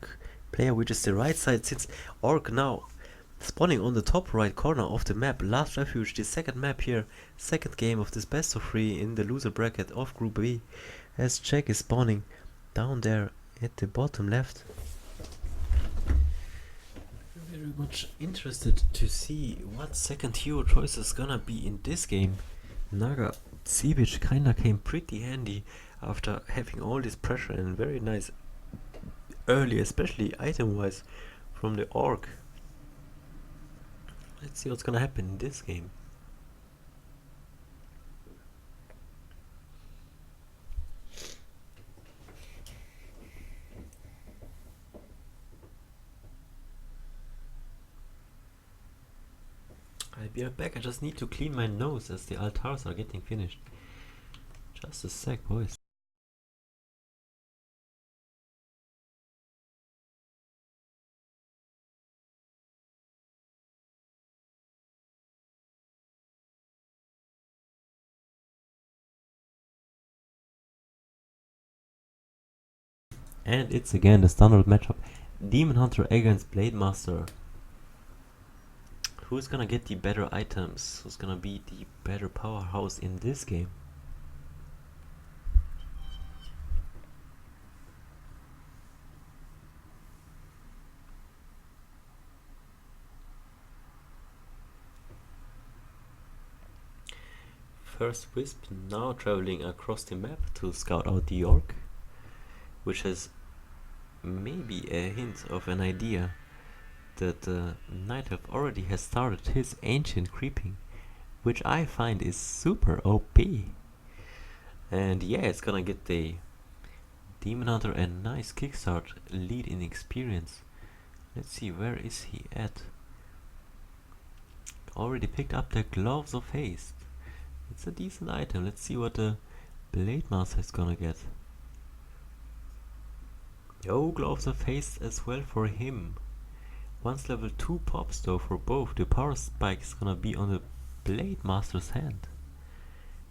Orc player, which is the right side, since Orc now spawning on the top right corner of the map. Last Refuge, the second map here, second game of this best of 3 in the loser bracket of Group B, as Jack is spawning down there at the bottom left. Very much interested to see what second hero choice is gonna be in this game. Naga Sivic kinda came pretty handy after having all this pressure, and very nice early, especially item wise, from the Orc. Let's see what's gonna happen in this game. I'll be right back. I just need to clean my nose as the altars are getting finished. Just a sec, boys. And it's again the standard matchup. Demon Hunter against Blade Master. Who's gonna get the better items? Who's gonna be the better powerhouse in this game? First Wisp now traveling across the map to scout out the Orc, which has maybe a hint of an idea that Night Elf already has started his ancient creeping, which I find is super OP. And yeah, it's gonna get the Demon Hunter a nice kickstart lead in experience. Let's see, where is he at? Already picked up the Gloves of Haste. It's a decent item. Let's see what the Blade Master is gonna get. Oh, Gloves of Haste as well for him. Once level 2 pops though for both. The power spike is gonna be on the Blade Master's hand.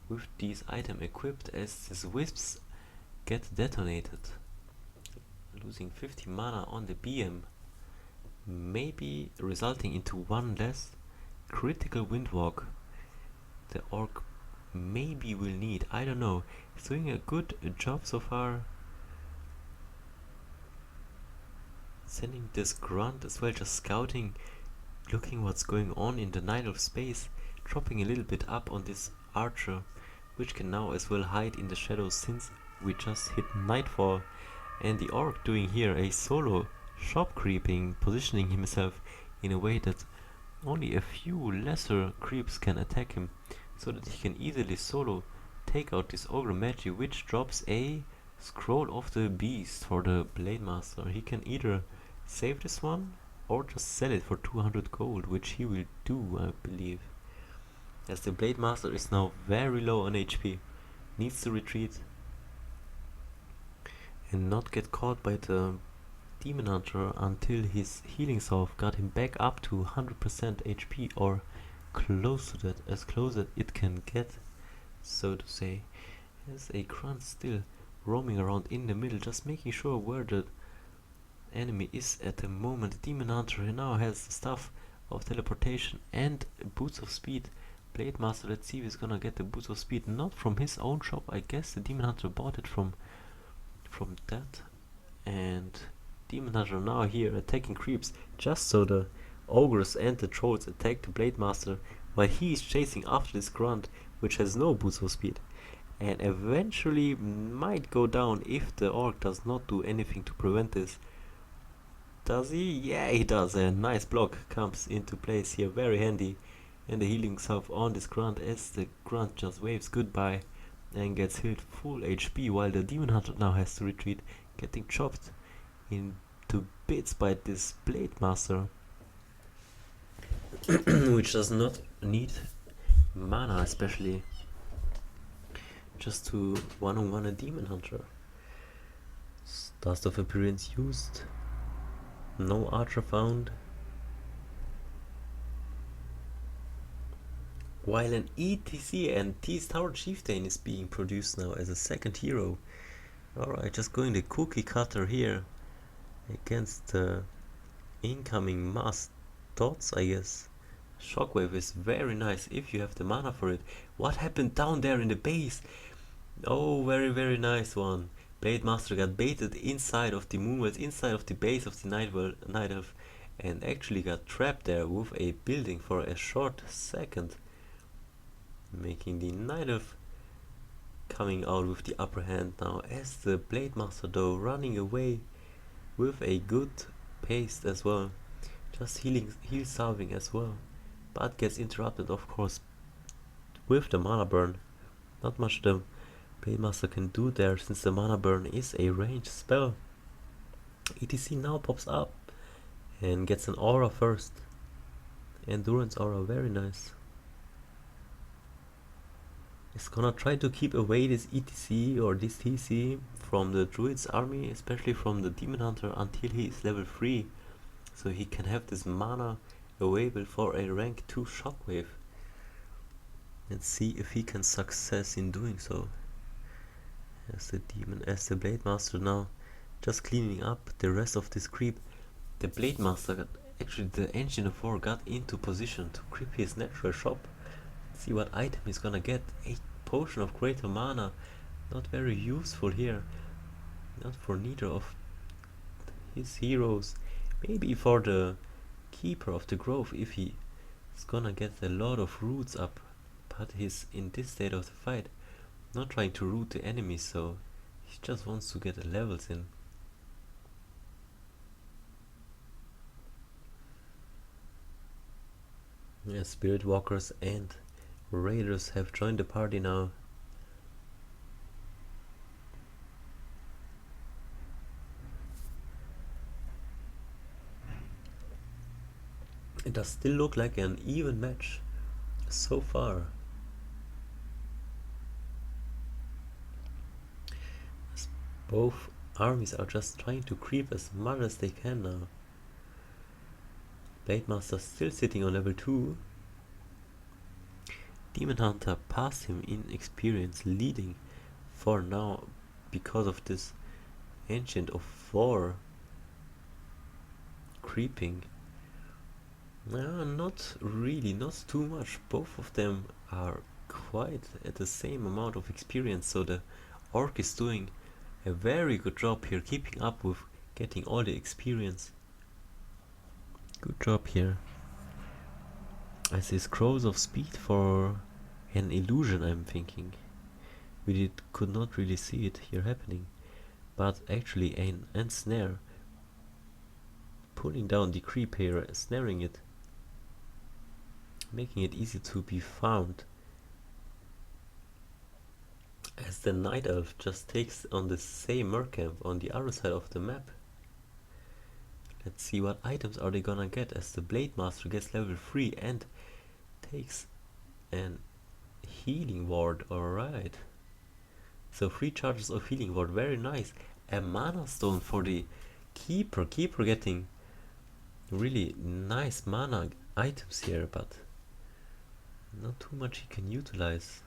With these items equipped, as his wisps get detonated. Losing 50 mana on the BM. Maybe resulting into one less critical windwalk. The Orc maybe will need. I don't know. He's doing a good job so far. Sending this grunt as well, just scouting, looking what's going on in the Night of space, dropping a little bit up on this archer, which can now as well hide in the shadows since we just hit nightfall. And the Orc doing here a solo shop creeping, positioning himself in a way that only a few lesser creeps can attack him, so that he can easily solo take out this Ogre Magi, which drops a Scroll of the Beast for the Blade Master. He can either save this one or just sell it for 200 gold, which he will do, I believe, as the Blade Master is now very low on HP, needs to retreat and not get caught by the Demon Hunter until his healing salve got him back up to 100% HP, or close to that, as close as it can get, so to say. As a grunt still roaming around in the middle, just making sure where the enemy is at the moment. The Demon Hunter now has the stuff of teleportation and boots of speed. Blade Master, let's see if he's gonna get the boots of speed, not from his own shop. I guess the Demon Hunter bought it from that. And Demon Hunter now here attacking creeps, just so the ogres and the trolls attack the Blade Master, while he is chasing after this grunt, which has no boots of speed, and eventually might go down if the Orc does not do anything to prevent this. Does he? Yeah, he does. A nice block comes into place here, very handy, and the healing salve on this grunt, as the grunt just waves goodbye and gets healed full HP, while the Demon Hunter now has to retreat, getting chopped into bits by this Blade Master, which does not need mana, especially just to one-on-one a Demon Hunter. Dust of Appearance used. No Archer found. While an ETC and T's Tower Chieftain is being produced now as a second hero. Alright, just going the cookie cutter here. against the incoming mass dots, I guess. Shockwave is very nice if you have the mana for it. What happened down there in the base? Oh, very nice one. Blade Master got baited inside of the Moonwells, inside of the base of the Night Elf, and actually got trapped there with a building for a short second, making the Night Elf coming out with the upper hand now, as the Blade Master though running away with a good pace as well, just heal salving as well, but gets interrupted of course with the mana burn. Not much the Blade Master can do there, since the mana burn is a ranged spell. ETC now pops up and gets an aura first. Endurance aura, very nice. It's gonna try to keep away this ETC or this TC from the Druid's army, especially from the Demon Hunter, until he is level 3, so he can have this mana available for a rank 2 Shockwave. Let's see if he can success in doing so. As the Blade Master now just cleaning up the rest of this creep. The Blade Master actually the Engine of War got into position to creep his natural shop. See what item he's gonna get. A potion of greater mana. Not very useful here. Not for neither of his heroes. Maybe for the Keeper of the Grove if he is gonna get a lot of roots up. But he's in this state of the fight not trying to root the enemy, so he just wants to get the levels in. Yeah, Spirit Walkers and Raiders have joined the party now. It does still look like an even match so far. As both armies are just trying to creep as much as they can now. Blade Master still sitting on level 2. Demon Hunter passed him in experience, leading for now because of this Ancient of War creeping. Not really, not too much. Both of them are quite at the same amount of experience, so the Orc is doing a very good job here, keeping up with getting all the experience. Good job here. I see Scrolls of Speed for an illusion, I'm thinking. We could not really see it here happening, but actually an ensnare, pulling down the creep here, snaring it, making it easy to be found, as the Night Elf just takes on the same Mercamp on the other side of the map. Let's see what items are they gonna get, as the Blade Master gets level 3 and takes an Healing Ward. Alright, so 3 charges of Healing Ward, very nice. A Mana Stone for the Keeper getting really nice mana items here, but not too much he can utilize,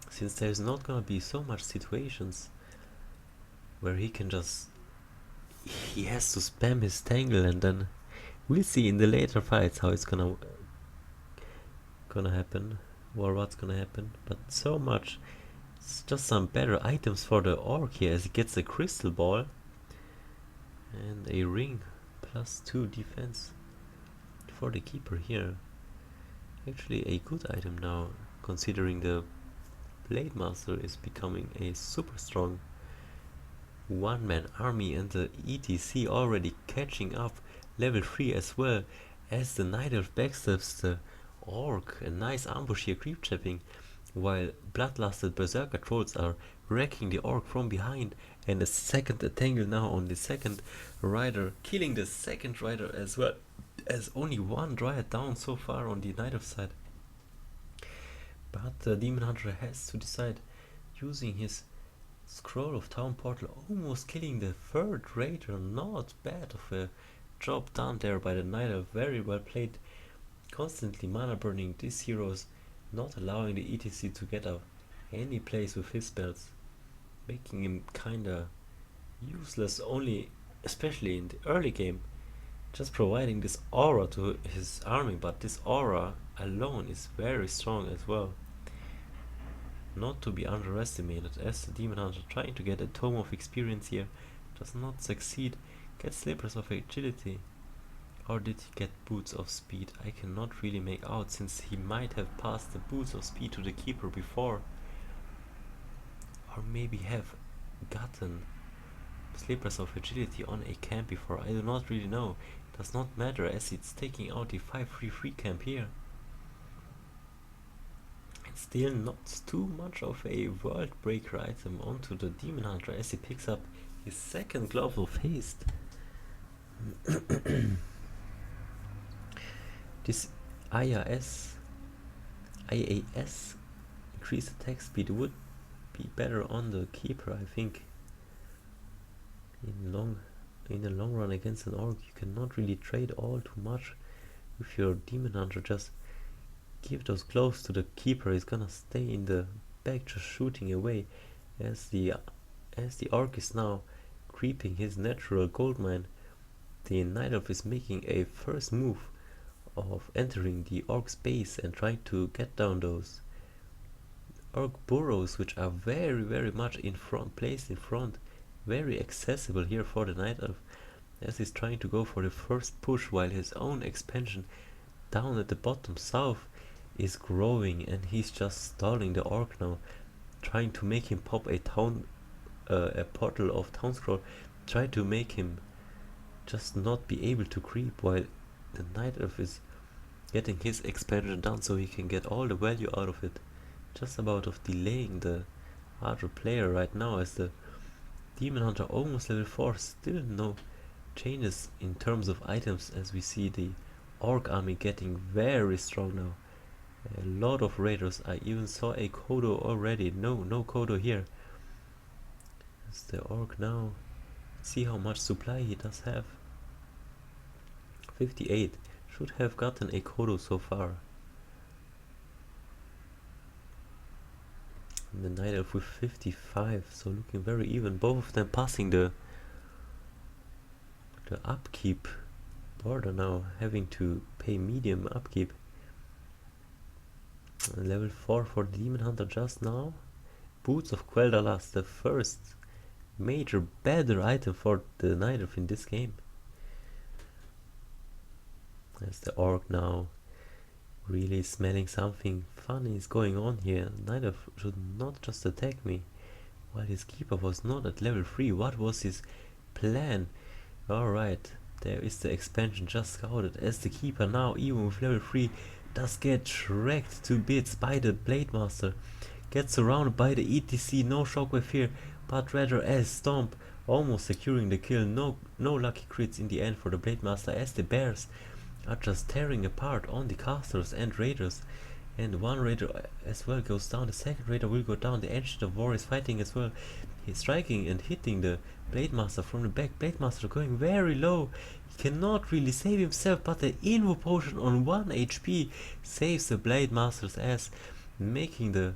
since there's not gonna be so much situations where he can just, he has to spam his Tangle, and then we'll see in the later fights how it's gonna happen, or what's gonna happen. But so much, it's just some better items for the Orc here, as he gets a Crystal Ball and a ring plus 2 defense for the Keeper here. Actually a good item now, considering the Blade Master is becoming a super strong one-man army, and the ETC already catching up, level 3 as well, as the Night Elf backstabs the Orc. A nice ambush here, creep trapping, while bloodlusted Berserker Trolls are wrecking the Orc from behind, and a second Tangle now on the second Rider, killing the second Rider as well, as only one Dryad down so far on the Night Elf side. But the Demon Hunter has to decide, using his Scroll of Town Portal, almost killing the third Raider. Not bad of a job done there by the Night Elf, very well played. Constantly mana burning these heroes, not allowing the ETC to get up any place with his spells, making him kinda useless only, especially in the early game, just providing this aura to his army, but this aura alone is very strong as well. Not to be underestimated, as the Demon Hunter trying to get a tome of experience here does not succeed. Get slippers of agility. Or did he get boots of speed? I cannot really make out, since he might have passed the boots of speed to the keeper before. Or maybe have gotten slippers of agility on a camp before. I do not really know. It does not matter, as it's taking out the 5-3-3 camp here. And still not too much of a world breaker item onto the Demon Hunter, as he picks up his second glove of haste. This IAS increased attack speed would be better on the keeper, I think. In the long run against an orc, you cannot really trade all too much with your Demon Hunter. Just give those gloves to the keeper. He's gonna stay in the back just shooting away, as the orc is now creeping his natural gold mine. The Night Elf is making a first move of entering the orc's base and trying to get down those orc burrows, which are very much placed in front, very accessible here for the Night Elf, as he's trying to go for the first push, while his own expansion down at the bottom south is growing, and he's just stalling the orc now, trying to make him pop a portal of town scroll, try to make him just not be able to creep, while the Night Elf is getting his expansion down so he can get all the value out of it. Just about of delaying the other player right now, as the Demon Hunter almost level 4, still no changes in terms of items, as we see the orc army getting very strong now. A lot of raiders. I even saw a Kodo already. No Kodo here. As the orc now, see how much supply he does have. 58. Should have gotten a Kodo so far. And the Night Elf with 55, so looking very even. Both of them passing the upkeep border now, having to pay medium upkeep. Level 4 for the Demon Hunter just now. Boots of Quel'Dalas, the first major better item for the Night Elf in this game. As the orc now really smelling something funny is going on here. Night Elf should not just attack me while his keeper was not at level 3. What was his plan? Alright, there is the expansion just scouted, as the keeper now, even with level 3, does get wrecked to bits by the Blade Master. Gets surrounded by the ETC, no shockwave here, but rather as Stomp, almost securing the kill. No lucky crits in the end for the Blade Master, as the bears are just tearing apart on the casters and raiders. And one raider as well goes down, the second raider will go down, the Ancient of War is fighting as well. He's striking and hitting the Blade Master from the back. Blade Master going very low, he cannot really save himself, but the Invo Potion on 1 HP saves the Blade Master's ass, making the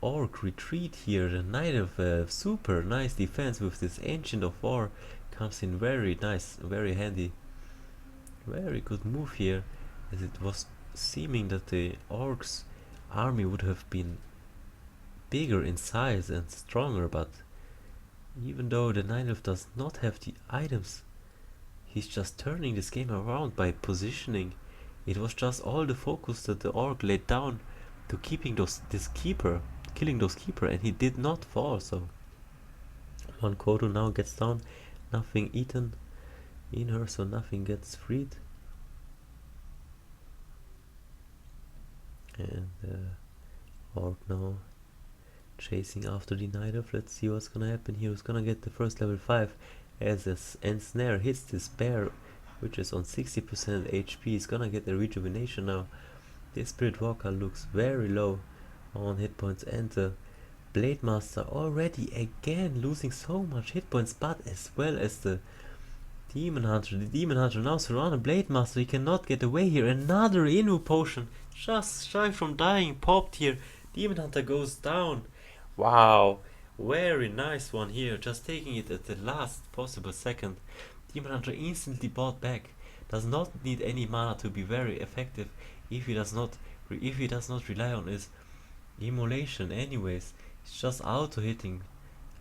orc retreat here. The Knight of super nice defense with this Ancient of War comes in very nice, very handy. Very good move here, as it was seeming that the orcs army would have been bigger in size and stronger, but even though the Night Elf does not have the items, he's just turning this game around by positioning. It was just all the focus that the orc laid down to killing those keeper, and he did not fall. So one Kodo now gets down, nothing eaten in her, so nothing gets freed. And orc now chasing after the Night Elf. Let's see what's gonna happen here. Who's gonna get the first level 5, as a ensnare hits this bear, which is on 60% HP. He's gonna get a rejuvenation now. This Spirit Walker looks very low on hit points, and the Blade Master already again losing so much hit points, but as well as the Demon Hunter. The Demon Hunter now surrounded Blade Master. He cannot get away here. Another Invo Potion, just shy from dying, popped here. Demon Hunter goes down. Wow, Very nice one here, just taking it at the last possible second. Demon Hunter instantly bought back. Does not need any mana to be very effective if he does not rely on his immolation anyways. He's just auto hitting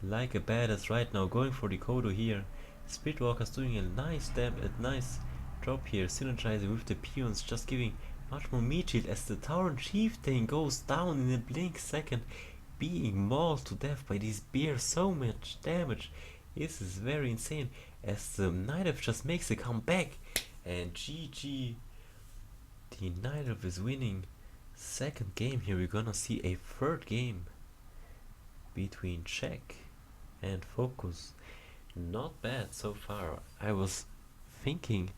like a badass right now, going for the Kodo here. Spiritwalker's doing a nice drop here, synergizing with the peons, just giving much more meat shield as the Tauren Chieftain goes down in a blink second, being mauled to death by these bears. So much damage. This is very insane as the Night Elf just makes a comeback, and GG, the Night Elf is winning. Second game here, we're gonna see a third game between Check and Focus. Not bad so far. I was thinking